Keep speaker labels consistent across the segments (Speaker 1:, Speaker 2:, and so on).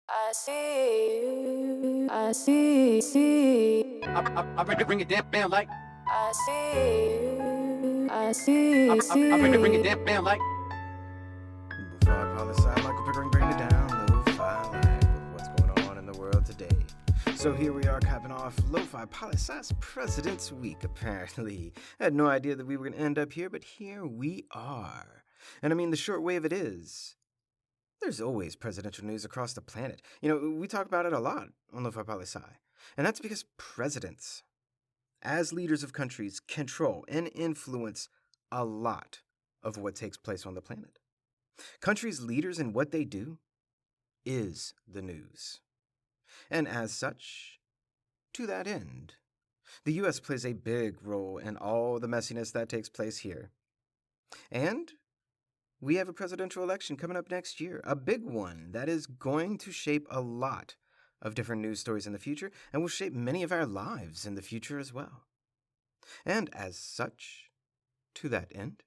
Speaker 1: I see you. I see.
Speaker 2: I bring it down like.
Speaker 1: I see you. I see.
Speaker 2: I bring it down like.
Speaker 3: Lofi Poli Sci, Michael Pickering bringing it down, Lofi Live with what's going on in the world today. So here we are capping off Lofi Poli Sci's President's Week, apparently. I had no idea that we were going to end up here, but here we are. And I mean, the short way of it is, there's always presidential news across the planet. You know, we talk about it a lot on Lofi Poli Sci. And that's because presidents, as leaders of countries, control and influence a lot of what takes place on the planet. Countries' leaders and what they do is the news. And as such, to that end, the U.S. plays a big role in all the messiness that takes place here. And we have a presidential election coming up next year, a big one that is going to shape a lot of different news stories in the future and will shape many of our lives in the future as well. And as such, to that end,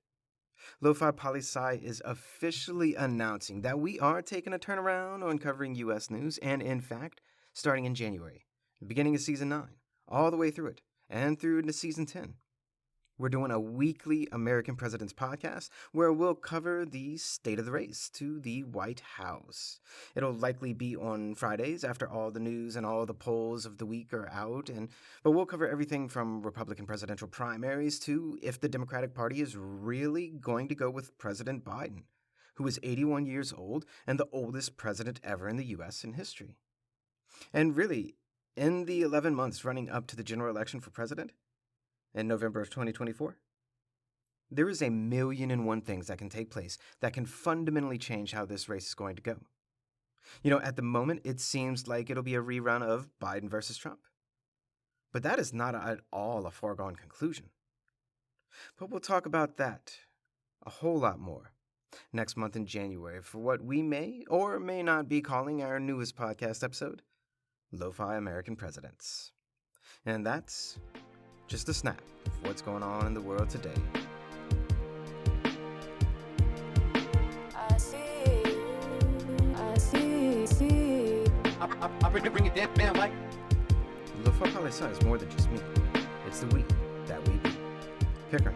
Speaker 3: Lofi Poli Sci is officially announcing that we are taking a turnaround on covering U.S. news, and in fact, starting in January, beginning of Season 9, all the way through it, and through into Season 10. We're doing a weekly American Presidents podcast where we'll cover the state of the race to the White House. It'll likely be on Fridays after all the news and all the polls of the week are out, but we'll cover everything from Republican presidential primaries to if the Democratic Party is really going to go with President Biden, who is 81 years old and the oldest president ever in the U.S. in history. And really, in the 11 months running up to the general election for president, in November of 2024, there is 1,000,001 things that can take place that can fundamentally change how this race is going to go. You know, at the moment, it seems like it'll be a rerun of Biden versus Trump. But that is not at all a foregone conclusion. But we'll talk about that a whole lot more next month in January for what we may or may not be calling our newest podcast episode, Lo-Fi American Presidents. And that's just a snap of what's going on in the world today.
Speaker 1: I see.
Speaker 2: I bring it down like.
Speaker 3: Lofi Poli Sci is more than just me. It's the we that we be. Pickering.